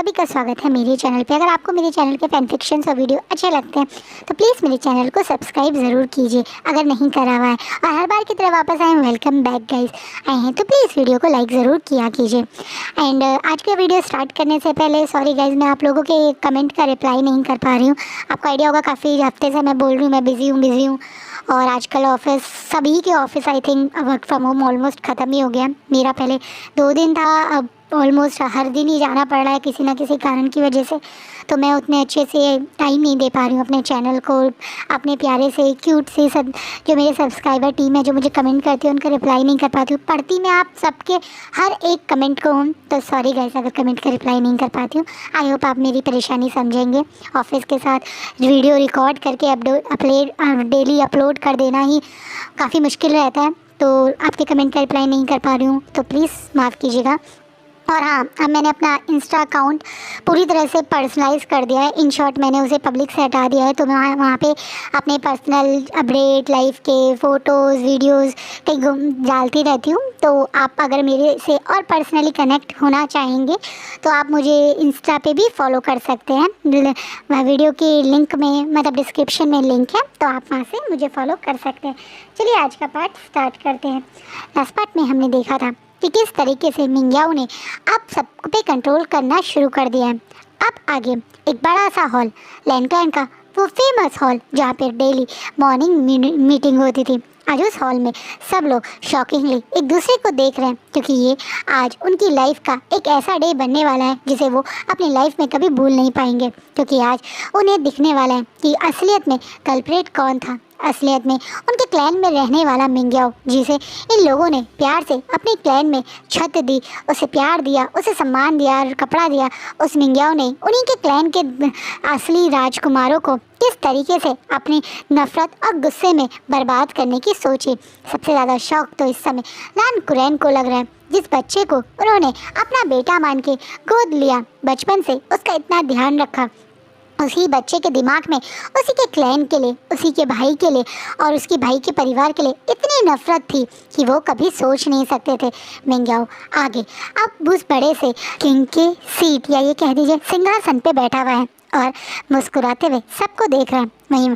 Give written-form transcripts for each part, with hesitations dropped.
सभी का स्वागत है मेरे चैनल पे। अगर आपको मेरे चैनल के फैन फिक्शंस और वीडियो अच्छे लगते हैं तो प्लीज़ मेरे चैनल को सब्सक्राइब ज़रूर कीजिए अगर नहीं करा हुआ है। और हर बार की तरह वापस आए वेलकम बैक गाइस आए हैं तो प्लीज़ वीडियो को लाइक ज़रूर किया कीजिए। एंड आज का वीडियो स्टार्ट करने से पहले सॉरी गाइज, मैं आप लोगों के कमेंट का रिप्लाई नहीं कर पा रही हूँ। आपको आइडिया होगा काफ़ी हफ्ते से मैं बोल रही हूँ मैं बिज़ी हूँ और आजकल ऑफिस सभी के office I think work from home almost ख़त्म ही हो गया। मेरा पहले 2 दिन था, अब ऑलमोस्ट हर दिन ही जाना पड़ रहा है किसी ना किसी कारण की वजह से। तो मैं उतने अच्छे से टाइम नहीं दे पा रही हूँ अपने चैनल को, अपने प्यारे से क्यूट से सब जो मेरे सब्सक्राइबर टीम है जो मुझे कमेंट करती है उनका रिप्लाई नहीं कर पाती हूँ। पढ़ती मैं आप सबके हर एक कमेंट को हूँ, तो सॉरी गाइस अगर कमेंट का रिप्लाई नहीं कर पाती हूँ। आई होप आप मेरी परेशानी समझेंगे। ऑफिस के साथ वीडियो रिकॉर्ड करके डेली अपलोड कर देना ही काफ़ी मुश्किल रहता है, तो आपके कमेंट का रिप्लाई नहीं कर पा रही हूँ तो प्लीज़ माफ़ कीजिएगा। और हाँ, अब मैंने अपना इंस्टा अकाउंट पूरी तरह से पर्सनलाइज़ कर दिया है। इन शॉर्ट मैंने उसे पब्लिक से हटा दिया है, तो मैं वहाँ पे अपने पर्सनल अपडेट लाइफ के फ़ोटोज़ वीडियोज़ कहीं डालती रहती हूँ। तो आप अगर मेरे से और पर्सनली कनेक्ट होना चाहेंगे तो आप मुझे इंस्टा पे भी फॉलो कर सकते हैं। वीडियो की लिंक में मतलब डिस्क्रिप्शन में लिंक है, तो आप वहाँ से मुझे फॉलो कर सकते हैं। चलिए आज का पार्ट स्टार्ट करते हैं। लास्ट पार्ट में हमने देखा था कि किस तरीके से मिंग्याओ ने अब सब पे कंट्रोल करना शुरू कर दिया है। अब आगे एक बड़ा सा हॉल, लैंडक्लैन का वो फेमस हॉल जहाँ पे डेली मॉर्निंग मीटिंग होती थी। आज उस हॉल में सब लोग शॉकिंगली एक दूसरे को देख रहे हैं, क्योंकि ये आज उनकी लाइफ का एक ऐसा डे बनने वाला है जिसे वो अपनी लाइफ में कभी भूल नहीं पाएंगे। क्योंकि आज उन्हें दिखने वाला है कि असलियत में कल्प्रेट कौन था। असलियत में उनके क्लैन में रहने वाला मिंग्याओ, जिसे इन लोगों ने प्यार से अपने क्लैन में छत दी, उसे प्यार दिया, उसे सम्मान दिया और कपड़ा दिया। उस मिंग्याओ ने उन्हीं के क्लैन के असली राजकुमारों को किस तरीके से अपनी नफरत और गुस्से में बर्बाद करने की सोची। सबसे ज़्यादा शौक तो इस समय लान कुरैन को लग रहा है, जिस बच्चे को उन्होंने अपना बेटा मान के गोद लिया, बचपन से उसका इतना ध्यान रखा। उसी बच्चे के दिमाग में उसी के क्लैन के लिए, उसी के भाई के लिए और उसके भाई के परिवार के लिए इतनी नफरत थी कि वो कभी सोच नहीं सकते थे मिंग्याओ आगे अब उस बड़े से किंग के सीट या ये कह दीजिए सिंहासन पे बैठा हुआ है और मुस्कुराते हुए सबको देख रहा है। वहीं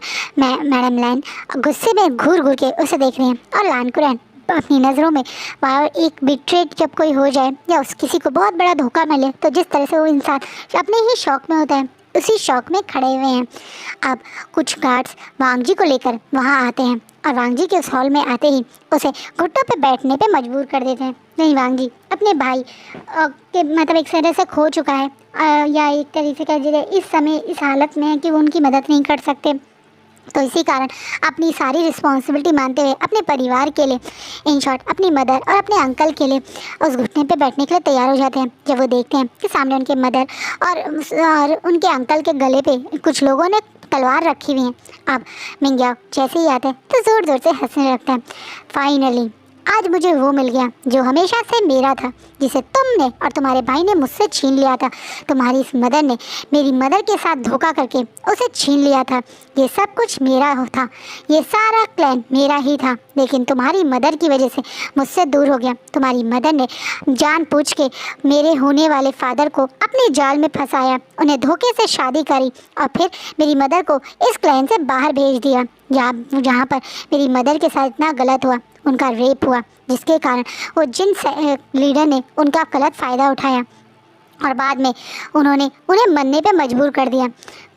मैडम लैन गुस्से में घूर घूर के उसे देख रही हैं और लान कुरैन अपनी नज़रों में वहाँ एक बिट्रेट जब कोई हो जाए या उस किसी को बहुत बड़ा धोखा मिले तो जिस तरह से वो इंसान अपने ही शौक में होता है उसी शौक में खड़े हुए हैं। अब कुछ गार्ड्स वांगजी को लेकर वहाँ आते हैं और वांगजी के उस हॉल में आते ही उसे घुट्टों पे बैठने पे मजबूर कर देते हैं। नहीं, वांगजी अपने भाई के मतलब एक तरह से खो चुका है या एक तरीके का जगह इस समय इस हालत में है कि वो उनकी मदद नहीं कर सकते, तो इसी कारण अपनी सारी रिस्पॉन्सिबिलिटी मानते हुए अपने परिवार के लिए, इन शॉर्ट अपनी मदर और अपने अंकल के लिए उस घुटने पे बैठने के लिए तैयार हो जाते हैं। जब वो देखते हैं कि सामने उनके मदर और उनके अंकल के गले पे कुछ लोगों ने तलवार रखी हुई है। अब मिंग्याओ जैसे ही आते हैं तो ज़ोर ज़ोर से हंसने लगता है। फाइनली आज मुझे वो मिल गया जो हमेशा से मेरा था, जिसे तुमने और तुम्हारे भाई ने मुझसे छीन लिया था। तुम्हारी इस मदर ने मेरी मदर के साथ धोखा करके उसे छीन लिया था। ये सब कुछ मेरा था, ये सारा क्लैन मेरा ही था, लेकिन तुम्हारी मदर की वजह से मुझसे दूर हो गया। तुम्हारी मदर ने जानबूझ के मेरे होने वाले फादर को अपने जाल में फंसाया, उन्हें धोखे से शादी करी और फिर मेरी मदर को इस क्लैन से बाहर भेज दिया। जहाँ पर मेरी मदर के साथ इतना गलत हुआ, उनका रेप हुआ, जिसके कारण वो जिन लीडर ने उनका गलत फ़ायदा उठाया और बाद में उन्होंने उन्हें मरने पे मजबूर कर दिया।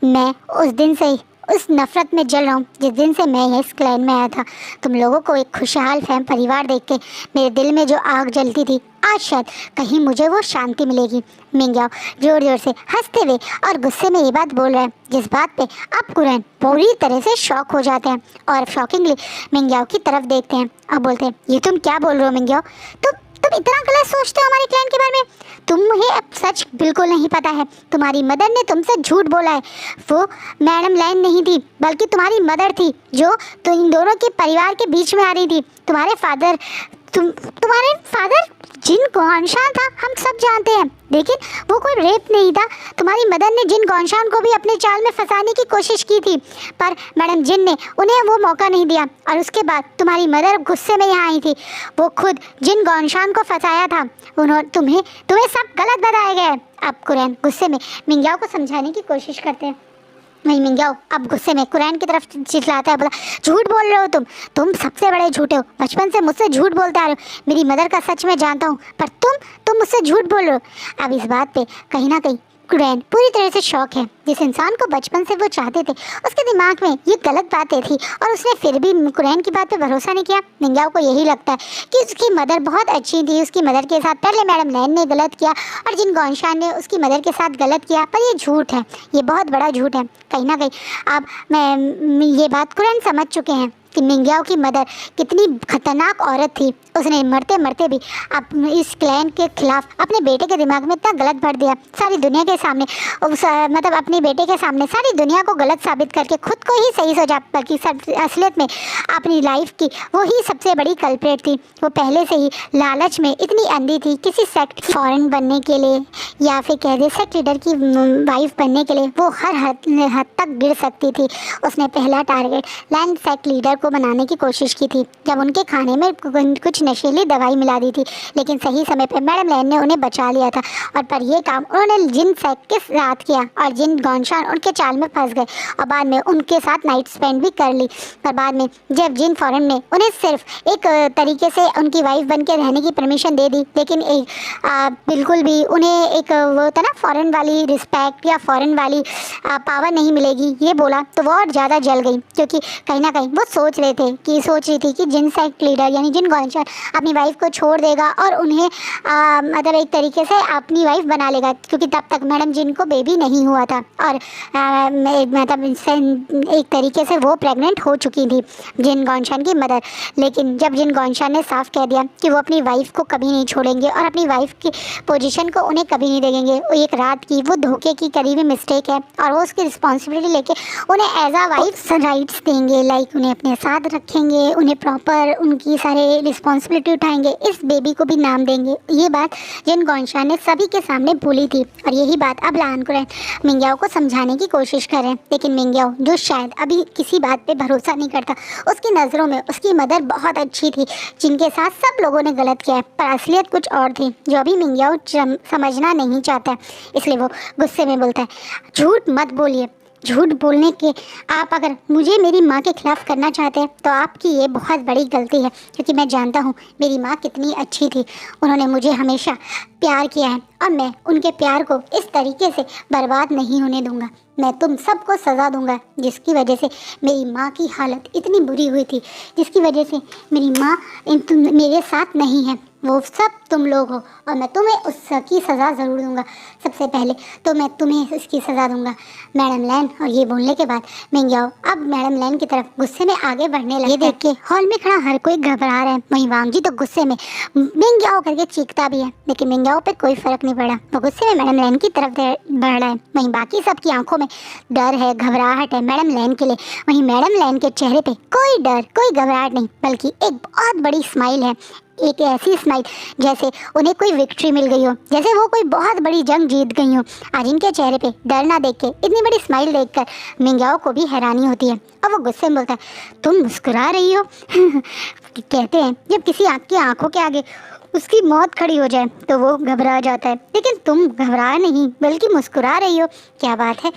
मैं उस दिन से ही उस नफ़रत में जल रहा हूँ जिस दिन से मैं इस क्लैन में आया था। तुम लोगों को एक खुशहाल फैम परिवार देख के मेरे दिल में जो आग जलती थी, आज शायद कहीं मुझे वो शांति मिलेगी। मिंग्याओ जोर जोर से हंसते हुए और गुस्से में ये बात बोल रहा है, जिस बात पे अब कुरैन पूरी तरह से शॉक हो जाते हैं और शॉकिंगली मिंग्याओ की तरफ देखते हैं और बोलते हैं, ये तुम क्या बोल रहे हो मिंग्याओ? तुम इतना गलत सोचते हो हमारे क्लैन के बारे में? तुम्हें अब सच बिल्कुल नहीं पता है। तुम्हारी मदर ने तुमसे झूठ बोला है। वो मैडम लैन नहीं थी बल्कि तुम्हारी मदर थी जो तो इन दोनों के परिवार के बीच में आ रही थी। तुम्हारे फादर तुम्हारे फादर जिन गौशान था हम सब जानते हैं, लेकिन वो कोई रेप नहीं था। तुम्हारी मदर ने जिन गौशान को भी अपने चाल में फंसाने की कोशिश की थी, पर मैडम जिन ने उन्हें वो मौका नहीं दिया। और उसके बाद तुम्हारी मदर गुस्से में यहाँ आई थी, वो खुद जिन गौशान को फंसाया था। तुम्हें सब गलत बताया गया है। अब कुरैन गुस्से में मिंग्याओ को समझाने की कोशिश करते हैं। नहीं मिंग्याओ अब गुस्से में कुरैन की तरफ चिल्लाता है, बोला झूठ बोल रहे हो तुम सबसे बड़े झूठे हो। बचपन से मुझसे झूठ बोलते आ रहे हो। मेरी मदर का सच मैं जानता हूँ, पर तुम मुझसे झूठ बोल रहे हो। अब इस बात पे कहीं ना कहीं कुरैन पूरी तरह से शौक है। जिस इंसान को बचपन से वो चाहते थे, उसके दिमाग में ये गलत बातें थी और उसने फिर भी कुरैन की बात पे भरोसा नहीं किया। मिंग्याओ को यही लगता है कि उसकी मदर बहुत अच्छी थी। उसकी मदर के साथ पहले मैडम लैन ने गलत किया और जिन गौशान ने उसकी मदर के साथ गलत किया, पर ये झूठ है, ये बहुत बड़ा झूठ है। कहीं ना कहीं अब मैं ये बात कुरैन समझ चुके हैं कि मिंग्याओ की मदर कितनी खतरनाक औरत थी। उसने मरते मरते भी इस क्लैन के खिलाफ अपने बेटे के दिमाग में इतना गलत भर दिया, सारी दुनिया के सामने मतलब अपने बेटे के सामने सारी दुनिया को गलत साबित करके खुद को ही सही सोचा, बल्कि असलियत में अपनी लाइफ की वो ही सबसे बड़ी कल्प्रेट थी। वो पहले से ही लालच में इतनी अंधी थी, किसी सेक्ट फॉरेन बनने के लिए या फिर कह दे सेक्ट लीडर की वाइफ बनने के लिए वो हर हद तक गिर सकती थी। उसने पहला टारगेट लैंड सेक्ट लीडर को बनाने की कोशिश की थी, जब उनके खाने में कुछ नशीली दवाई मिला दी थी, लेकिन सही समय पर मैडम लैन ने उन्हें बचा लिया था। और पर यह काम उन्होंने जिन सेक्ट के साथ किया और जिन गौशान उनके चाल में फंस गए और बाद में उनके साथ नाइट स्पेंड भी कर ली। पर बाद में जब जिन फॉरेन ने उन्हें सिर्फ एक तरीके से उनकी वाइफ बन के रहने की परमिशन दे दी, लेकिन बिल्कुल भी उन्हें एक वो होता ना फॉरेन वाली रिस्पेक्ट या फॉरेन वाली पावर नहीं मिलेगी, ये बोला तो वो और ज़्यादा जल गई। क्योंकि कहीं ना कहीं वो सोच रही थी कि जिन सेक्ट लीडर यानी जिन गौशान अपनी वाइफ को छोड़ देगा और उन्हें मतलब एक तरीके से अपनी वाइफ बना लेगा, क्योंकि तब तक मैडम जिन को बेबी नहीं हुआ था और मतलब एक तरीके से वो प्रेग्नेंट हो चुकी थी जिन गौशान की मदर। लेकिन जब जिन गौशान ने साफ कह दिया कि वो अपनी वाइफ को कभी नहीं छोड़ेंगे और अपनी वाइफ की पोजीशन को उन्हें कभी नहीं देंगे, वो एक रात की वो धोखे की करीबी मिस्टेक है और वो उसकी रिस्पॉन्सिबिलिटी लेके उन्हें एज आ वाइफ राइट्स देंगे, लाइक उन्हें अपने साथ रखेंगे, उन्हें प्रॉपर उनकी सारे रिस्पॉन्सिबिलिटी उठाएंगे, इस बेबी को भी नाम देंगे। ये बात जिन गौशान ने सभी के सामने बोली थी और यही बात अब लान कुरैन मिंग्याओ को समझाने की कोशिश करें। लेकिन मिंग्याओ जो शायद अभी किसी बात पे भरोसा नहीं करता, उसकी नज़रों में उसकी मदर बहुत अच्छी थी जिनके साथ सब लोगों ने गलत किया है, पर असलियत कुछ और थी जो अभी मिंग्याओ समझना नहीं चाहता है। इसलिए वो गुस्से में बोलता है, झूठ मत बोलिए। झूठ बोलने के आप अगर मुझे मेरी माँ के खिलाफ़ करना चाहते हैं तो आपकी ये बहुत बड़ी गलती है, क्योंकि मैं जानता हूँ मेरी माँ कितनी अच्छी थी। उन्होंने मुझे हमेशा प्यार किया है और मैं उनके प्यार को इस तरीके से बर्बाद नहीं होने दूंगा। मैं तुम सबको सज़ा दूंगा जिसकी वजह से मेरी माँ की हालत इतनी बुरी हुई थी, जिसकी वजह से मेरी माँ मेरे साथ नहीं है, वो सब तुम लोग हो और मैं तुम्हें उसकी सज़ा ज़रूर दूंगा। सबसे पहले तो मैं तुम्हें इसकी सज़ा दूंगा मैडम लैन। और ये बोलने के बाद मिंग्याओ अब मैडम लैन की तरफ गुस्से में आगे बढ़ने लगे। देख के हॉल में खड़ा हर कोई घबरा रहा है, वहीं वांगजी तो गुस्से में मिंग्याओ करके चीखता भी है, लेकिन मिंग्याओ पे कोई फ़र्क नहीं पड़ा। वो गुस्से में मैडम लैन की तरफ बढ़ रहा है, वहीं बाकी सबकी आंखों में डर है, घबराहट है मैडम लैन के लिए। वहीं मैडम लैन के चेहरे पे कोई डर कोई घबराहट नहीं, बल्कि एक बहुत बड़ी स्माइल है, एक ऐसी स्माइल जैसे उन्हें कोई विक्ट्री मिल गई हो, जैसे वो कोई बहुत बड़ी जंग जीत गई हो। आज इनके चेहरे पे डर ना देख के इतनी बड़ी स्माइल देखकर मिंग्याओ को भी हैरानी होती है और वो गुस्से में बोलता है, तुम मुस्कुरा रही हो? कहते हैं जब किसी आपकी आंखों के आगे उसकी मौत खड़ी हो जाए तो वो घबरा जाता है, लेकिन तुम घबरा नहीं बल्कि मुस्कुरा रही हो, क्या बात है।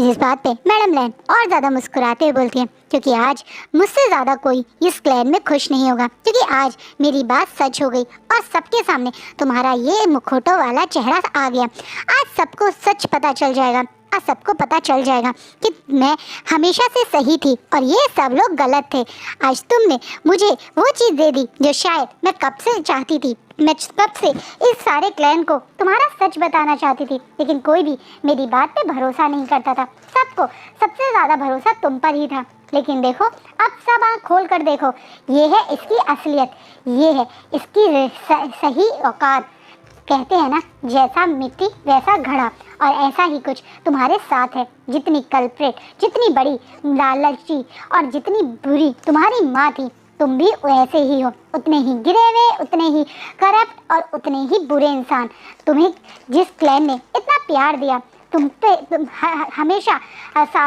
इस बात पे मैडम लैन और ज़्यादा मुस्कुराते हुए बोलती है, क्योंकि आज मुझसे ज़्यादा कोई इस क्लैन में खुश नहीं होगा, क्योंकि आज मेरी बात सच हो गई और सबके सामने तुम्हारा ये मुखौटों वाला चेहरा आ गया। आज सबको सच पता चल जाएगा, आज सबको पता चल जाएगा कि मैं हमेशा से सही थी और ये सब लोग गलत थे। आज तुमने मुझे वो चीज़ दे दी जो शायद मैं कब से चाहती थी। मैं कब से इस सारे क्लैन को तुम्हारा सच बताना चाहती थी, लेकिन कोई भी मेरी बात पे भरोसा नहीं करता था। सबको सबसे ज़्यादा भरोसा तुम पर ही था, लेकिन देखो अब सब आँख खोल कर देखो, ये है इसकी असलियत, ये है इसकी सही औकात। कहते हैं ना, जैसा मिट्टी वैसा घड़ा, और ऐसा ही कुछ तुम्हारे साथ है। जितनी कल्प्रेट, जितनी बड़ी लालची और जितनी बुरी तुम्हारी माँ थी, तुम भी वैसे ही हो, उतने ही गिरे हुए, उतने ही करप्ट और उतने ही बुरे इंसान। तुम्हें जिस क्लैन ने इतना प्यार दिया, हमेशा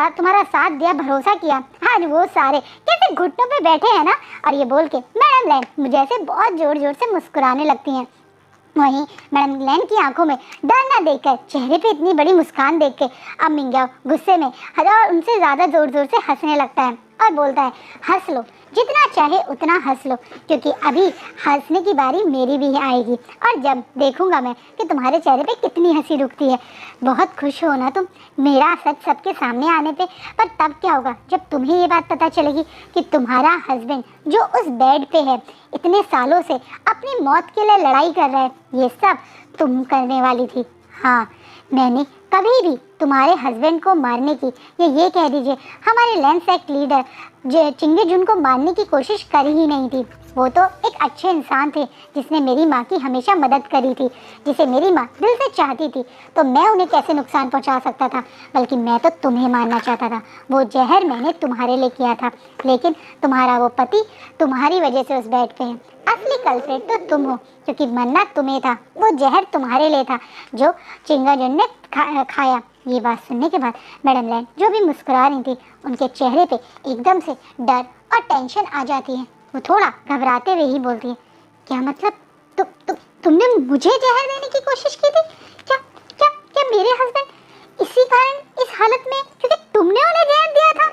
तुम्हारा साथ दिया, भरोसा किया, आज वो सारे कैसे घुटनों पे बैठे हैं ना, और ये बोल के मैडम लैन जैसे बहुत जोर जोर से मुस्कुराने लगती हैं। वहीं मैडम लैन की आंखों में डर ना देखकर, चेहरे पे इतनी बड़ी मुस्कान देख के अब मिंग्याओ गुस्से में और उनसे ज़्यादा ज़ोर ज़ोर से हंसने लगता है और बोलता है, हंस लो, जितना चाहे उतना हंस लो, क्योंकि अभी हंसने की बारी मेरी भी आएगी और जब देखूंगा मैं कि तुम्हारे चेहरे पे कितनी हंसी रुकती है। बहुत खुश हो ना तुम मेरा सच सबके सामने आने पे, पर तब क्या होगा जब तुम्हें ये बात पता चलेगी कि तुम्हारा हस्बैंड जो उस बेड पे है, इतने सालों से अपनी मौत के लिए लड़ाई कर रहा है, ये सब तुम करने वाली थी। हाँ, मैंने कभी भी तुम्हारे हस्बैंड को मारने की, ये कह दीजिए हमारे लैंड सेक्ट लीडर चिंगे जुन को मारने की कोशिश करी ही नहीं थी। वो तो एक अच्छे इंसान थे जिसने मेरी माँ की हमेशा मदद करी थी, जिसे मेरी माँ दिल से चाहती थी, तो मैं उन्हें कैसे नुकसान पहुँचा सकता था, बल्कि मैं तो तुम्हें मारना चाहता था। वो जहर मैंने तुम्हारे लिए किया था, लेकिन तुम्हारा वो पति तुम्हारी वजह से उस बेड पे है। असली कल्प्रिट तो तुम हो, क्योंकि मरना तुम्हें था, वो जहर तुम्हारे लिए था जो चिंगा जुन ने खाया। ये बात सुनने के बाद मैडम लैन जो भी मुस्कुरा रही थी, उनके चेहरे पे एकदम से डर और टेंशन आ जाती है। वो थोड़ा घबराते हुए ही बोलती है, क्या मतलब तुमने मुझे जहर देने की कोशिश की थी? क्या क्या क्या मेरे हस्बैंड इसी कारण इस हालत में क्योंकि तुमने उन्हें जहर दिया था?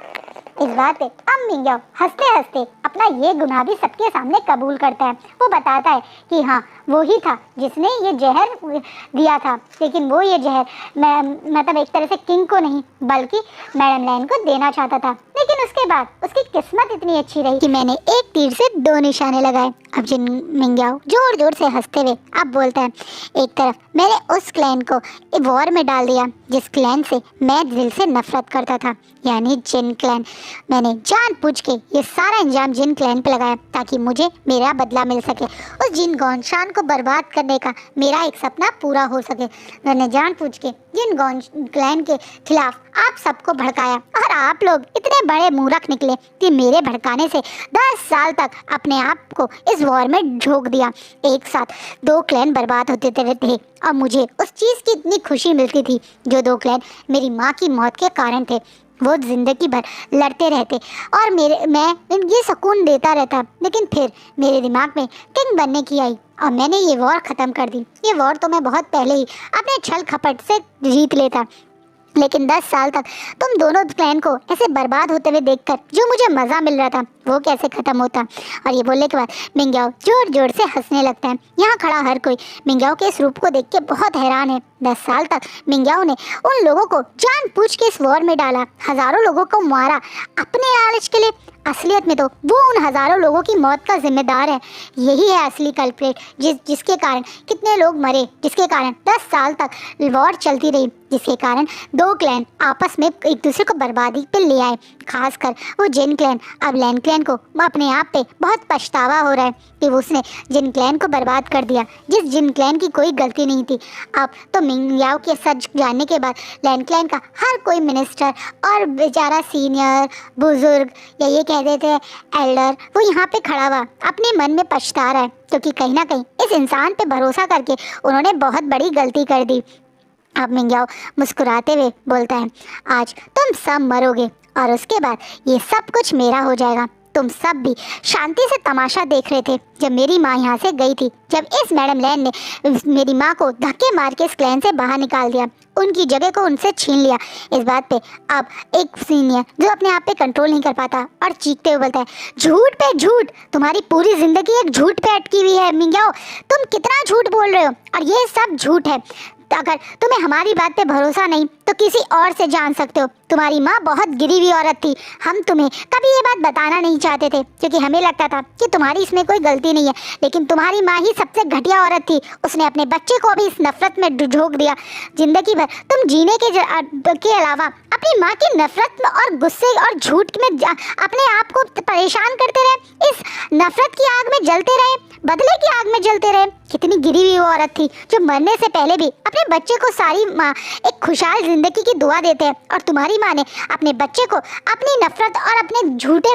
इस बात पे अब मिंग्याओ हंसते हंसते अपना ये गुनाह भी सबके सामने कबूल करता है। वो बताता है कि हाँ, वो ही था जिसने ये जहर दिया था, लेकिन वो ये जहर मतलब एक तरह से किंग को नहीं बल्कि मैडम लैन को देना चाहता था। लेकिन उसके बाद उसकी किस्मत इतनी अच्छी रही कि मैंने एक तीर से 2 निशाने लगाए। अब जिन मिंग्याओ जोर जोर से हंसते हुए अब बोलता है, एक तरफ मैंने उस क्लैन को वॉर में डाल दिया जिस क्लैन से मैं दिल से नफरत करता था, यानी जिन क्लैन। मैंने जानबूझ के ये सारा इंजाम जिन क्लैन पे लगाया ताकि मुझे मेरा बदला मिल सके, उस जिन गौनशान को बर्बाद करने का मेरा एक सपना पूरा हो सके। मैंने जानबूझ के जिन गौन क्लैन के खिलाफ आप सबको भड़काया और आप लोग इतने बड़े मूर्ख निकले कि मेरे भड़काने से 10 साल तक अपने आप को इस वॉर में झोंक दिया। एक साथ 2 क्लैन बर्बाद होते थे और मुझे उस चीज़ की इतनी खुशी मिलती थी जो 2 क्लैन मेरी माँ की मौत के कारण थे। वो ज़िंदगी भर लड़ते रहते और मैं ये सुकून देता रहता, लेकिन फिर मेरे दिमाग में किंग बनने की आई और मैंने ये वॉर ख़त्म कर दी। ये वॉर तो मैं बहुत पहले ही अपने छल खपट से जीत लेता, लेकिन 10 साल तक तुम दोनों क्लैन को ऐसे बर्बाद होते हुए देखकर जो मुझे मज़ा मिल रहा था वो कैसे ख़त्म होता। और ये बोलने के बाद मिंग्याओ जोर जोर से हंसने लगता है। यहाँ खड़ा हर कोई मिंग्याओ के इस रूप को देख के बहुत हैरान है। 10 साल तक मिंग्याओ ने उन लोगों को जानबूझ के इस वॉर में डाला, हज़ारों लोगों को मारा अपने लालच के लिए। असलियत में तो वो उन हज़ारों लोगों की मौत का जिम्मेदार है। यही है असली कल्प्रिट, जिसके कारण कितने लोग मरे, जिसके कारण 10 साल तक वॉर चलती रही, जिसके कारण 2 क्लैन आपस में एक दूसरे को बर्बादी पे ले आए। खासकर वो जिन क्लैन। अब लैन क्लैन को अपने आप पे बहुत पछतावा हो रहा है कि उसने जिन क्लैन को बर्बाद कर दिया, जिस जिन क्लैन की कोई गलती नहीं थी। अब तो मिंग्याओ के सच जानने के बाद लैन क्लैन का हर कोई मिनिस्टर और बेचारा सीनियर बुजुर्ग या ये कह देते हैं एल्डर, वो यहाँ पे खड़ा हुआ अपने मन में पछता रहा है, क्योंकि कहीं ना कहीं इस इंसान पे भरोसा करके उन्होंने बहुत बड़ी गलती कर दी। अब मिंग्याओ मुस्कुराते हुए बोलता है, आज तुम सब मरोगे और उसके बाद ये सब कुछ मेरा हो जाएगा। तुम सब भी शांति से तमाशा देख रहे थे जब मेरी माँ यहाँ से गई थी, जब इस मैडम लैन ने मेरी माँ को धक्के मार के इस क्लैन से बाहर निकाल दिया, उनकी जगह को उनसे छीन लिया। इस बात पे अब एक सीनियर जो अपने आप पे कंट्रोल नहीं कर पाता और चीखते हुए बोलता है, झूठ पे झूठ, तुम्हारी पूरी जिंदगी एक झूठ पे अटकी हुई है मिंग्याओ, तुम कितना झूठ बोल रहे हो और ये सब झूठ है। अगर तुम्हें हमारी बात पे भरोसा नहीं तो किसी और से जान सकते हो। तुम्हारी माँ बहुत गिरी हुई औरत थी, हम तुम्हें कभी ये बात बताना नहीं चाहते थे क्योंकि हमें लगता था कि तुम्हारी इसमें कोई गलती नहीं है, लेकिन तुम्हारी माँ ही सबसे घटिया औरत थी। उसने अपने बच्चे को भी इस नफरत में झोंक दिया। जिंदगी भर तुम जीने के अलावा अपनी माँ की नफरत में और गुस्से और झूठ में अपने आप को परेशान करते रहे, इस नफरत की आग में जलते रहे। बदले की आग में जलते रहे। कितनी गिरी हुई वो औरत थी जो मरने से पहले भी अपने बच्चे को सारी माँ एक खुशहाल जिंदगी की दुआ देते हैं, और तुम्हारी माँ ने अपने बच्चे को अपनी नफरत और अपने झूठे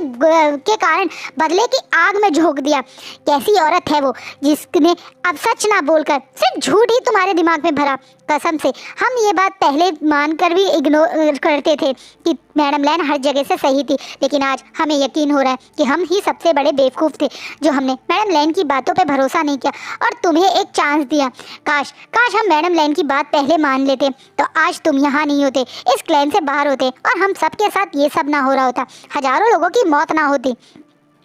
के कारण बदले की आग में झोंक दिया। कैसी औरत है वो जिसने अब सच ना बोलकर सिर्फ झूठ ही तुम्हारे दिमाग में भरा। कसम से हम ये बात पहले मानकर भी इग्नोर करते थे कि मैडम लैन हर जगह से सही थी, लेकिन आज हमें यकीन हो रहा है कि हम ही सबसे बड़े बेवकूफ़ थे जो हमने मैडम लैन की बातों पे भरोसा नहीं किया और तुम्हें एक चांस दिया। काश काश हम मैडम लैन की बात पहले मान लेते तो आज तुम यहाँ नहीं होते, इस क्लैन से बाहर होते और हम सबके साथ ये सब ना हो रहा होता, हजारों लोगों की मौत ना होती।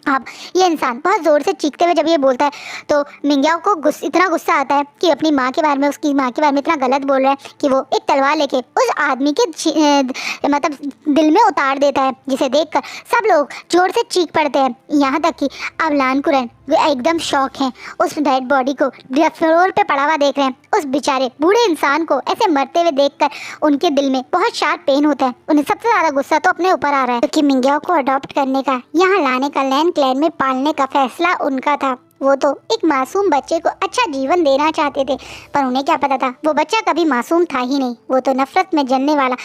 अब ये इंसान बहुत ज़ोर से चीखते हुए जब ये बोलता है तो मिंग्याओ को इतना गुस्सा आता है कि अपनी माँ के बारे में, उसकी माँ के बारे में इतना गलत बोल रहा है कि वो एक तलवार लेके उस आदमी के मतलब दिल में उतार देता है, जिसे देखकर सब लोग जोर से चीख पड़ते हैं। यहाँ तक कि अब लान कुरैन एकदम शौक हैं, उस डेड बॉडी को फ्लोर पे पड़ा हुआ देख रहे हैं। उस बेचारे बूढ़े इंसान को ऐसे मरते हुए देखकर उनके दिल में बहुत शार्प पेन होता है। उन्हें सबसे ज़्यादा गुस्सा तो अपने ऊपर आ रहा है क्योंकि मिंग्याओ को अडॉप्ट करने का, यहाँ लाने का, लैन क्लैन में पालने का फैसला उनका था। वो तो एक मासूम बच्चे को अच्छा जीवन देना चाहते थे, पर उन्हें क्या पता था वो बच्चा कभी मासूम था ही नहीं। वो तो नफरत में जलने वाला,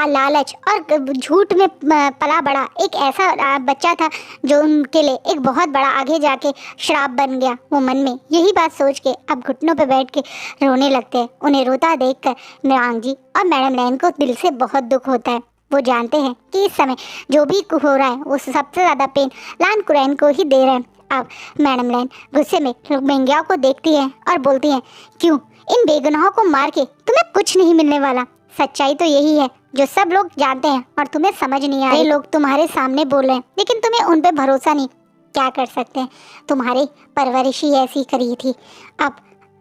लालच और झूठ में पला बड़ा एक ऐसा बच्चा था जो उनके लिए एक बहुत बड़ा आगे जाके श्राप बन गया। वो मन में यही बात सोच के अब घुटनों पर बैठ के रोने लगते हैं। उन्हें रोता देखकर मिरांग जी और मैडम लैन को दिल से बहुत दुख होता है। वो जानते हैं कि इस समय जो भी हो रहा है वो सबसे ज़्यादा पेन लान कुरैन को ही दे रहे हैं। अब मैडम लैन गुस्से में मिंग्याओ को देखती है और बोलती है, क्यों इन बेगुनाहों को मार के तुम्हें कुछ नहीं मिलने वाला। सच्चाई तो यही है जो सब लोग जानते हैं और तुम्हें समझ नहीं आ रही। लोग तुम्हारे सामने बोल रहे हैं लेकिन तुम्हें उन पे भरोसा नहीं। क्या कर सकते हैं, तुम्हारी परवरिश ही ऐसी करी थी।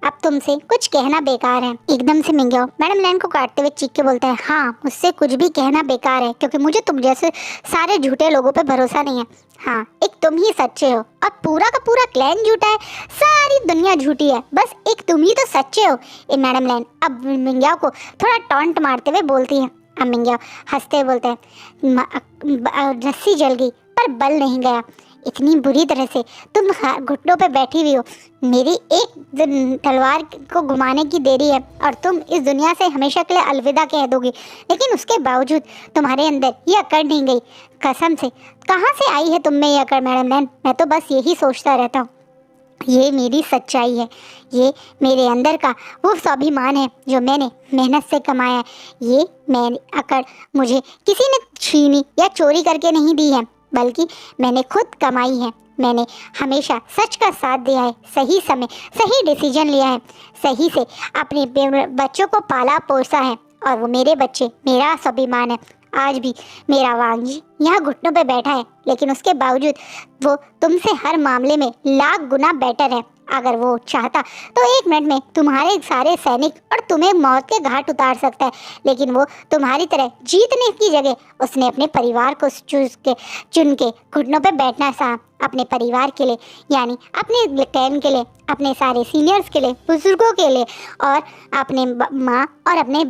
अब तुमसे कुछ कहना बेकार है। एकदम से मिंग्याओ मैडम लैन को काटते हुए चीख के बोलता है, हाँ मुझसे कुछ भी कहना बेकार है क्योंकि मुझे तुम जैसे सारे झूठे लोगों पे भरोसा नहीं है। हाँ एक तुम ही सच्चे हो और पूरा का पूरा क्लैन झूठा है, सारी दुनिया झूठी है, बस एक तुम ही तो सच्चे हो। ये मैडम लैन अब मिंग्याओ को थोड़ा टॉन्ट मारते हुए बोलती है। अब मिंग्याओ हंसते हुए बोलते हैं, रस्सी जल गई पर बल नहीं गया। इतनी बुरी तरह से तुम घुटनों पे बैठी हुई हो, मेरी एक तलवार को घुमाने की देरी है और तुम इस दुनिया से हमेशा के लिए अलविदा कह दोगी, लेकिन उसके बावजूद तुम्हारे अंदर ये अकड़ नहीं गई। कसम से कहाँ से आई है तुम में ये अकड़ मैडम लैन? मैं तो बस यही सोचता रहता हूँ। ये मेरी सच्चाई है, ये मेरे अंदर का वो स्वाभिमान है जो मैंने मेहनत से कमाया है। ये मेरी अकड़ मुझे किसी ने छीनी या चोरी करके नहीं दी है, बल्कि मैंने खुद कमाई है। मैंने हमेशा सच का साथ दिया है, सही समय सही डिसीजन लिया है, सही से अपने बच्चों को पाला पोसा है और वो मेरे बच्चे मेरा स्वाभिमान है। आज भी मेरा वांजी यहाँ घुटनों पे बैठा है, लेकिन उसके बावजूद वो तुमसे हर मामले में लाख गुना बेटर है। अगर वो चाहता तो 1 मिनट में तुम्हारे सारे सैनिक और तुम्हें मौत के घाट उतार सकता है, लेकिन वो तुम्हारी तरह जीतने की जगह उसने अपने परिवार को चुन के घुटनों पे बैठना चाहा। अपने परिवार के लिए, यानी अपने क्लैन के लिए, अपने सारे सीनियर्स के लिए, बुजुर्गों के लिए और अपने माँ और अपने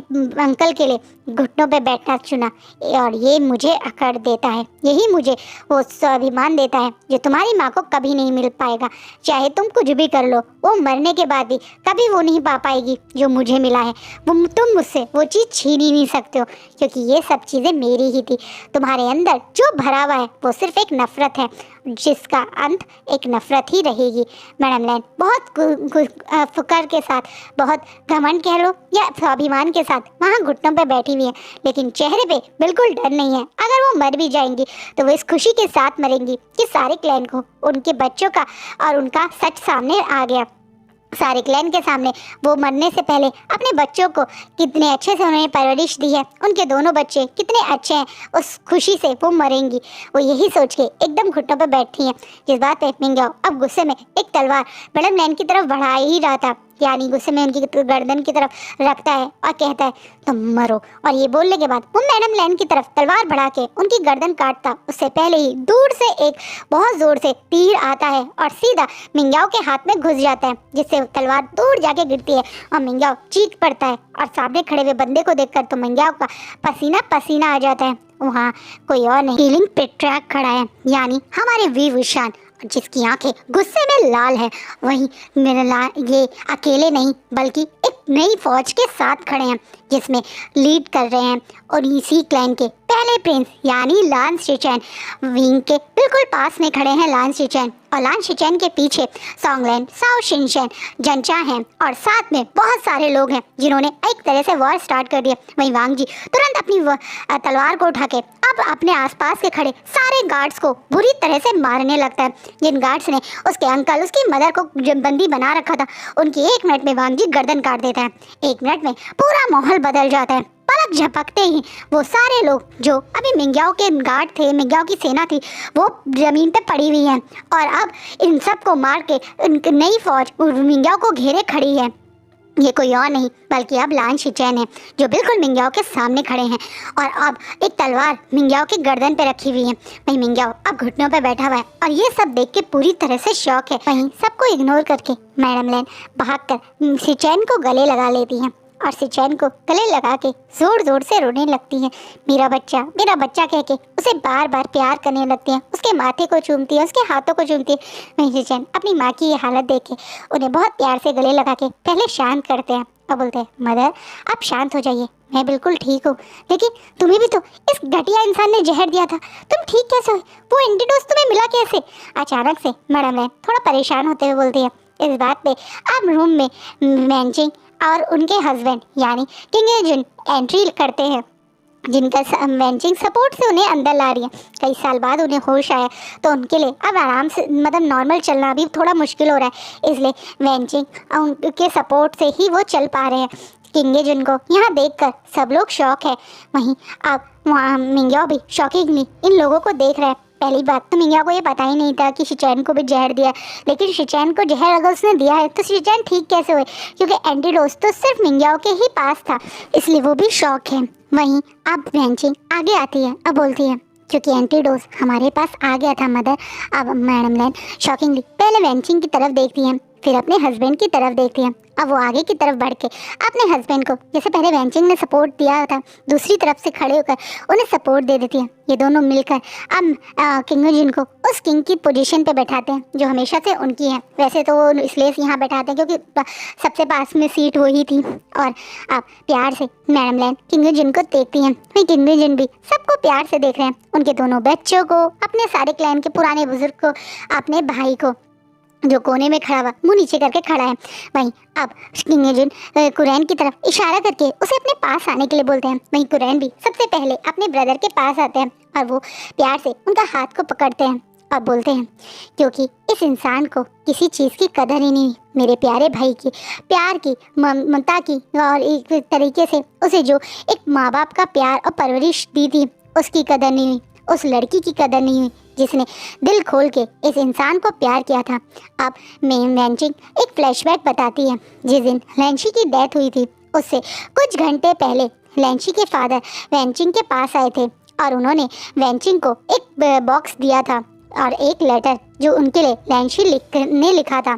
अंकल के लिए घुटनों पे बैठना चुना। और ये मुझे अकड़ देता है, यही मुझे वो स्वाभिमान देता है जो तुम्हारी माँ को कभी नहीं मिल पाएगा। चाहे तुम कुछ भी कर लो, वो मरने के बाद भी कभी वो नहीं पा पाएगी जो मुझे मिला है। वो तुम मुझसे वो चीज़ छीन ही नहीं सकते हो, क्योंकि ये सब चीज़ें मेरी ही थी। तुम्हारे अंदर जो भरा हुआ है वो सिर्फ एक नफरत है, जिसका अंत एक नफरत ही रहेगी। मैडम लैन बहुत फुकर के साथ, बहुत घमंड कह लो या स्वाभिमान के साथ वहाँ घुटनों पे बैठी हुई है, लेकिन चेहरे पे बिल्कुल डर नहीं है। अगर वो मर भी जाएंगी तो वो इस खुशी के साथ मरेंगी कि सारे क्लैन को उनके बच्चों का और उनका सच सामने आ गया। सारे क्लैन के सामने वो मरने से पहले अपने बच्चों को कितने अच्छे से उन्होंने परवरिश दी है, उनके दोनों बच्चे कितने अच्छे हैं, उस खुशी से वो मरेंगी। वो यही सोच के एकदम घुटनों पर बैठी हैं। जिस बात पे मिंग्याओ अब गुस्से में एक तलवार मैडम लैन की तरफ बढ़ा ही रहा था, यानी गुस्से में उनकी गर्दन की तरफ रखता है और कहता है तुम मरो। और ये बोलने के बाद वो मैडम लैन की तरफ तलवार बढ़ा के उनकी गर्दन काटता, उससे पहले ही दूर से एक बहुत जोर से तीर आता है और सीधा मिंग्याओ के हाथ में घुस जाता है, जिससे तलवार दूर जाके गिरती है और मिंग्याओ चीख पड़ता है। और सामने खड़े हुए बंदे को देखकर तो मिंग्याओ का पसीना पसीना आ जाता है। वहाँ कोई और नहीं, हीलिंग पेट्रैक खड़ा है, यानी हमारे वीर विशान। जिसकी आंखें गुस्से में लाल है। वहीं ये अकेले नहीं बल्कि एक नई फौज के साथ खड़े हैं जिसमें लीड कर रहे हैं और इसी क्लैन के पहले प्रिंस यानी लान शिचैन विंग के बिल्कुल पास में खड़े हैं लान शिचैन, और लान शिचैन के पीछे सॉन्गलैंड, साओ शिनचैन, जंचा हैं और साथ में बहुत सारे लोग हैं जिन्होंने एक तरह से वॉर स्टार्ट कर दिया। वहीं वांग जी तुरंत अपनी तलवार को उठा के अब अपने आसपास के खड़े सारे गार्ड्स को बुरी तरह से मारने लगता है। जिन गार्ड्स ने उसके अंकल, उसकी मदर को जब बंदी बना रखा था, उनकी 1 मिनट में वांग जी गर्दन काट देता है। 1 मिनट में पूरा माहौल बदल जाता है। पलक झपकते ही वो सारे लोग जो अभी मिंग्याओ के गार्ड थे, मिंग्याओ की सेना थी, वो जमीन पे पड़ी हुई है और अब इन सबको मार के नई फौज मिंग्याओ को घेरे खड़ी है। ये कोई और नहीं बल्कि अब लान शिचैन है जो बिल्कुल मिंग्याओ के सामने खड़े हैं और अब एक तलवार मिंग्याओ की गर्दन पे रखी हुई है। वहीं मिंग्याओ अब घुटनों पे बैठा हुआ है और ये सब देख के पूरी तरह से शॉक है। वहीं सबको इग्नोर करके मैडम लैन भागकर शिचैन को गले लगा लेती है और शिचैन को गले लगा के जोर जोर से रोने लगती है। मेरा बच्चा कह के उसे बार बार प्यार करने लगती है, उसके माथे को चूमती है, उसके हाथों को चूमती है। वहीं शिचैन अपनी माँ की ये हालत देख के उन्हें बहुत प्यार से गले लगा के पहले शांत करते हैं और बोलते हैं, मदर आप शांत हो जाइए, मैं बिल्कुल ठीक हूँ, लेकिन तुम्हें भी तो इस घटिया इंसान ने जहर दिया था, तुम ठीक कैसे हो? वो एंटीडोज तुम्हें मिला कैसे? अचानक से मैडम लैन थोड़ा परेशान होते हुए बोलती है। इस बात पे अब रूम में मैंचिंग और उनके हस्बैंड यानी किंग एजुन एंट्री करते हैं, जिनका मैंचिंग सपोर्ट से उन्हें अंदर ला रही है। कई साल बाद उन्हें होश आया तो उनके लिए अब आराम से मतलब नॉर्मल चलना भी थोड़ा मुश्किल हो रहा है, इसलिए मैंचिंग उनके सपोर्ट से ही वो चल पा रहे हैं। किंग एजुन को यहाँ देखकर सब लोग शॉक है। वहीं अब वहाँ मिंग्याओ भी शॉकिंगली इन लोगों को देख रहा है। पहली बात तो मिंग्याओ को ये पता ही नहीं था कि शिचैन को भी जहर दिया, लेकिन शिचैन को जहर अगर उसने दिया है तो शिचैन ठीक कैसे हुए, क्योंकि एंटीडोज तो सिर्फ मिंग्याओ के ही पास था, इसलिए वो भी शॉक है। वहीं अब मैंचिंग आगे आती है, अब बोलती है, क्योंकि एंटीडोज हमारे पास आ गया था मदर। अब मैडम लैन शॉकिंगली पहले मैंचिंग की तरफ देखती हैं, फिर अपने हस्बैंड की तरफ देखती हैं। अब वो आगे की तरफ बढ़ के अपने हस्बैंड को, जैसे पहले मैंचिंग ने सपोर्ट दिया था, दूसरी तरफ से खड़े होकर उन्हें सपोर्ट दे देती हैं। ये दोनों मिलकर अब किंग एजुन को उस किंग की पोजीशन पे बैठाते हैं जो हमेशा से उनकी है। वैसे तो वो इसलिए यहाँ बैठाते हैं क्योंकि सबसे पास में सीट वही थी। और अब प्यार से मैडम लैन किंग एजुन को देखती हैं। वही किंग एजुन भी सबको प्यार से देख रहे हैं, उनके दोनों बच्चों को, अपने सारे क्लैन के पुराने बुजुर्ग को, अपने भाई को जो कोने में खड़ा हुआ मुंह नीचे करके खड़ा है। वहीं अब किंग एजुन कुरैन की तरफ इशारा करके उसे अपने पास आने के लिए बोलते हैं। वहीं कुरैन भी सबसे पहले अपने ब्रदर के पास आते हैं और वो प्यार से उनका हाथ को पकड़ते हैं और बोलते हैं, क्योंकि इस इंसान को किसी चीज़ की कदर ही नहीं हुई, मेरे प्यारे भाई की प्यार की, ममता की, और एक तरीके से उसे जो एक माँ बाप का प्यार और परवरिश दी थी उसकी कदर नहीं हुई, उस लड़की की कदर नहीं हुई जिसने दिल खोल के इस इंसान को प्यार किया था। अब मैंचिंग एक फ्लैशबैक बताती है, जिस दिन लैंशी की डेथ हुई थी उससे कुछ घंटे पहले लैंशी के फादर वैंचिंग के पास आए थे और उन्होंने वैंचिंग को एक बॉक्स दिया था और एक लेटर जो उनके लिए लैंशी ने लिखा था।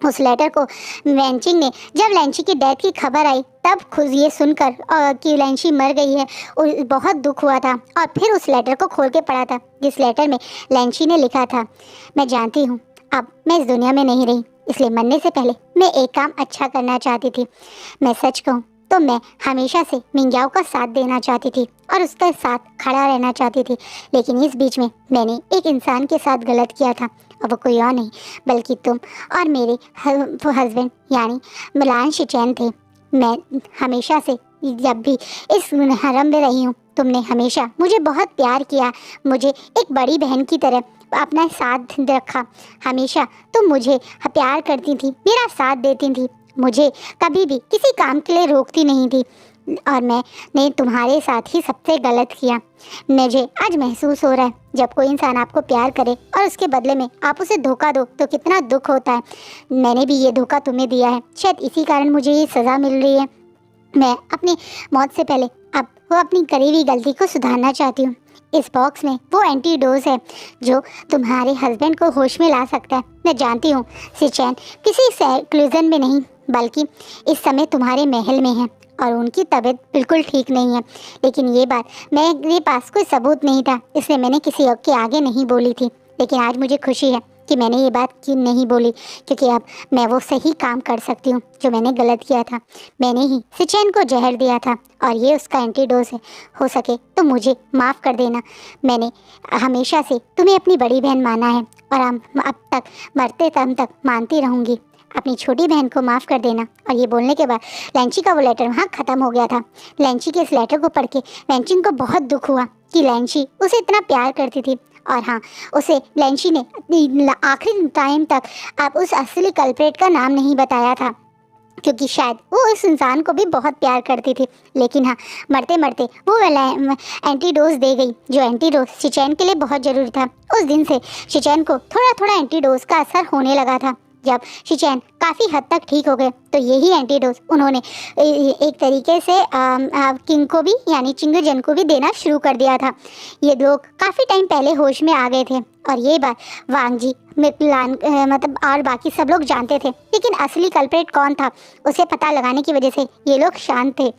उस लेटर को वैंचिंग ने, जब लैंशी की डेथ की खबर आई तब खुद ये सुनकर कि लैंशी मर गई है बहुत दुख हुआ था, और फिर उस लेटर को खोल के पढ़ा था जिस लेटर में लैंशी ने लिखा था, मैं जानती हूँ अब मैं इस दुनिया में नहीं रही, इसलिए मरने से पहले मैं एक काम अच्छा करना चाहती थी। मैं सच कहूँ तो मैं हमेशा से मिंग्याओ का साथ देना चाहती थी और उसके साथ खड़ा रहना चाहती थी, लेकिन इस बीच में मैंने एक इंसान के साथ गलत किया था, और वो कोई और नहीं बल्कि तुम और मेरे हस्बैंड यानी लान शिचैन थे। मैं हमेशा से जब भी इस हरम में रही हूँ तुमने हमेशा मुझे बहुत प्यार किया, मुझे एक बड़ी बहन की तरह अपना साथ रखा, हमेशा तुम मुझे प्यार करती थी, मेरा साथ देती थी, मुझे कभी भी किसी काम के लिए रोकती नहीं थी, और मैंने तुम्हारे साथ ही सबसे गलत किया। मुझे आज महसूस हो रहा है जब कोई इंसान आपको प्यार करे और उसके बदले में आप उसे धोखा दो तो कितना दुख होता है। मैंने भी ये धोखा तुम्हें दिया है, शायद इसी कारण मुझे ये सज़ा मिल रही है। मैं अपनी मौत से पहले अब वो अपनी करी हुई गलती को सुधारना चाहती हूँ। इस बॉक्स में वो एंटीडोज है जो तुम्हारे हस्बैंड को होश में ला सकता है। मैं जानती हूँ शिचैन किसी सेक्लूजन में नहीं बल्कि इस समय तुम्हारे महल में है और उनकी तबीयत बिल्कुल ठीक नहीं है, लेकिन ये बात मेरे पास कोई सबूत नहीं था, इसलिए मैंने किसी और के आगे नहीं बोली थी। लेकिन आज मुझे खुशी है कि मैंने ये बात क्यों नहीं बोली, क्योंकि अब मैं वो सही काम कर सकती हूँ जो मैंने गलत किया था। मैंने ही सिचैन को जहर दिया था और ये उसका एंटीडोज है। हो सके तो मुझे माफ़ कर देना। मैंने हमेशा से तुम्हें अपनी बड़ी बहन माना है और हम अब तक मरते दम तक मानती रहूँगी। अपनी छोटी बहन को माफ़ कर देना। और ये बोलने के बाद लैंची का वो लेटर वहाँ ख़त्म हो गया था। लैंची के इस लेटर को पढ़ के लैंची को बहुत दुख हुआ कि लैंची उसे इतना प्यार करती थी और हाँ, उसे लैंची ने आखिरी टाइम तक अब उस असली कल्प्रेट का नाम नहीं बताया था, क्योंकि शायद वो उस इंसान को भी बहुत प्यार करती थी। लेकिन हाँ, मरते मरते वो एंटीडोज दे गई, जो एंटीडोज शिचैन के लिए बहुत ज़रूरी था। उस दिन से शिचैन को थोड़ा थोड़ा एंटीडोज का असर होने लगा था। जब शिचैन काफ़ी हद तक ठीक हो गए तो यही एंटीडोज उन्होंने एक तरीके से किंग को भी यानी चिंगजन को भी देना शुरू कर दिया था। ये लोग काफ़ी टाइम पहले होश में आ गए थे और ये बात वांग जी मतलब और बाकी सब लोग जानते थे, लेकिन असली कल्प्रेट कौन था उसे पता लगाने की वजह से ये लोग शांत थे।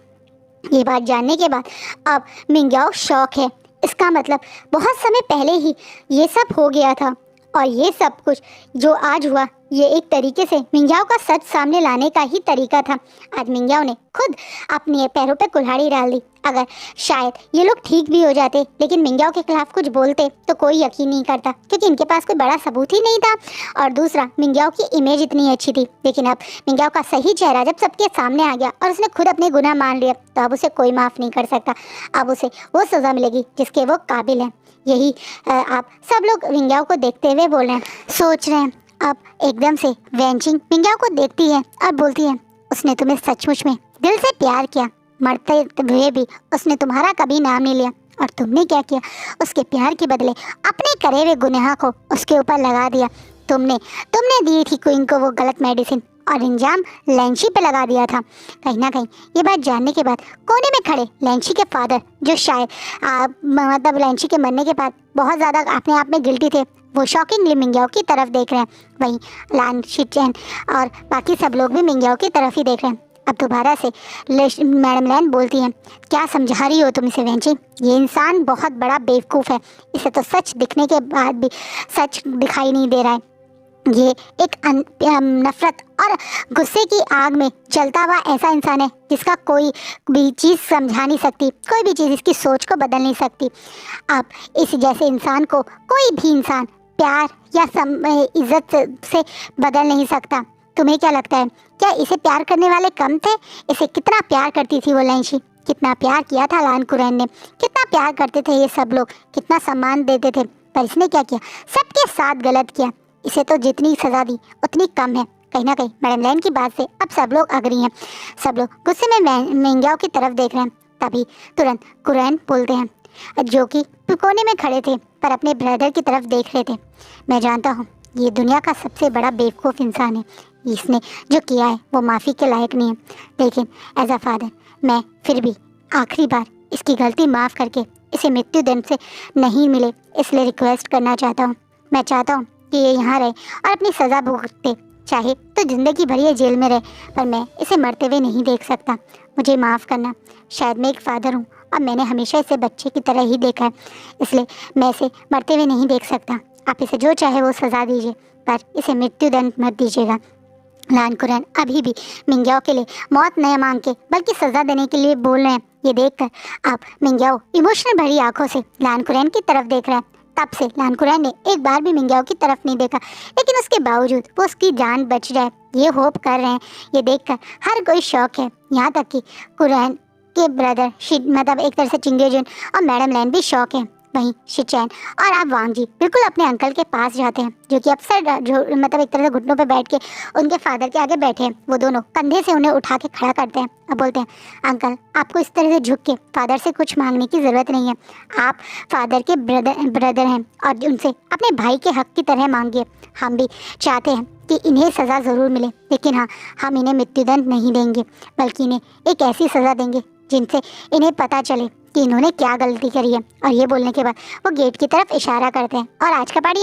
ये बात जानने के बाद अब मिंग्याओ शौक है। इसका मतलब बहुत समय पहले ही ये सब हो गया था और ये सब कुछ जो आज हुआ ये एक तरीके से मिंग्याओ का सच सामने लाने का ही तरीका था। आज मिंग्याओ ने खुद अपने पैरों पे कुल्हाड़ी डाल दी। अगर शायद ये लोग ठीक भी हो जाते, लेकिन मिंग्याओ के खिलाफ कुछ बोलते तो कोई यकीन नहीं करता, क्योंकि इनके पास कोई बड़ा सबूत ही नहीं था। और दूसरा, मिंग्याओ की इमेज इतनी अच्छी थी, लेकिन अब मिंग्याओ का सही चेहरा जब सबके सामने आ गया और उसने खुद अपने गुनाह मान लिया, तो अब उसे कोई माफ़ नहीं कर सकता। अब उसे वो सज़ा मिलेगी जिसके वो काबिल है। यही आप सब लोग मिंग्याओ को देखते हुए बोल रहे हैं, सोच रहे हैं। अब एकदम से वैनचिंग मिंग्याओ को देखती है और बोलती है, उसने तुम्हें सचमुच में दिल से प्यार किया, मरते हुए भी उसने तुम्हारा कभी नाम नहीं लिया। और तुमने क्या किया? उसके प्यार के बदले अपने करे हुए गुनाह को उसके ऊपर लगा दिया। तुमने दी थी क्वीन को वो गलत मेडिसिन और इंजाम लैंची पे लगा दिया था। कहीं ना कहीं ये बात जानने के बाद कोने में खड़े लैंची के फादर, जो शायद मतलब लैंची के मरने के बाद बहुत ज़्यादा अपने आप में गिल्टी थे, वो शॉकिंगली मिंग्याओ की तरफ देख रहे हैं। वहीं लान शिचैन और बाकी सब लोग भी मिंग्याओ की तरफ ही देख रहे हैं। अब दोबारा से मैडम लैन बोलती हैं, क्या समझा रही हो तुम इसे वैंची? ये इंसान बहुत बड़ा बेवकूफ़ है। इसे तो सच दिखने के बाद भी सच दिखाई नहीं दे रहा है। ये एक नफरत और गुस्से की आग में जलता हुआ ऐसा इंसान है जिसका कोई भी चीज़ समझा नहीं सकती, कोई भी चीज़ इसकी सोच को बदल नहीं सकती। अब इस जैसे इंसान को कोई भी इंसान प्यार या इज्जत से बदल नहीं सकता। तुम्हें क्या लगता है, क्या इसे प्यार करने वाले कम थे? इसे कितना प्यार करती थी वो लैंची, कितना प्यार किया था लान कुरैन ने, कितना प्यार करते थे ये सब लोग, कितना सम्मान देते थे। पर इसने क्या किया? सबके साथ गलत किया। इसे तो जितनी सज़ा दी उतनी कम है। कहीं ना कहीं मैडम लैन की बात से अब सब लोग अग्री हैं। सब लोग गुस्से में मिंग्याओ की तरफ देख रहे हैं। तभी तुरंत कुरैन बोलते हैं, जो कि कोने में खड़े थे पर अपने ब्रदर की तरफ देख रहे थे, मैं जानता हूँ ये दुनिया का सबसे बड़ा बेवकूफ़ इंसान है। इसने जो किया है वो माफ़ी के लायक नहीं है, लेकिन एज अ फादर मैं फिर भी आखिरी बार इसकी गलती माफ़ करके इसे मृत्यु दंड से नहीं मिले, इसलिए रिक्वेस्ट करना चाहता हूँ। मैं चाहता हूँ कि ये यहाँ रहे और अपनी सज़ा भुगते, चाहे तो ज़िंदगी भर ये जेल में रहे, पर मैं इसे मरते हुए नहीं देख सकता। मुझे माफ़ करना। शायद मैं एक फ़ादर हूँ और मैंने हमेशा इसे बच्चे की तरह ही देखा है, इसलिए मैं इसे मरते हुए नहीं देख सकता। आप इसे जो चाहे वो सज़ा दीजिए, पर इसे मृत्यु दंड मत दीजिएगा। लान कुरैन अभी भी मिंग्याओ के लिए मौत नहीं मांग के बल्कि सज़ा देने के लिए बोल रहे हैं। ये देखकर अब मिंग्याओ इमोशनल भरी आंखों से लान कुरैन की तरफ देख रहा है। तब से लान कुरैन ने एक बार भी मिंग्याओ की तरफ नहीं देखा, लेकिन उसके बावजूद वो उसकी जान बच जाए ये होप कर रहे हैं। ये देखकर हर कोई शौक है, यहाँ तक कि कुरैन के ब्रदर मतलब एक तरह से चिंगेजुन और मैडम लैन भी शौक है। वहीं शिचैन और अब वांग जी बिल्कुल अपने अंकल के पास जाते हैं, जो कि अक्सर जो मतलब एक तरह से घुटनों पे बैठ के उनके फादर के आगे बैठे हैं। वो दोनों कंधे से उन्हें उठा के खड़ा करते हैं और बोलते हैं, अंकल आपको इस तरह से झुक के फादर से कुछ मांगने की ज़रूरत नहीं है। आप फादर के ब्रदर हैं और उनसे अपने भाई के हक की तरह मांगिए। हम भी चाहते हैं कि इन्हें सज़ा ज़रूर मिले, लेकिन हाँ, हम इन्हें मृत्युदंड नहीं देंगे, बल्कि इन्हें एक ऐसी सज़ा देंगे जिनसे इन्हें पता चले कि इन्होंने क्या गलती करी है। और ये बोलने के बाद वो गेट की तरफ इशारा करते हैं और आज का पार्टी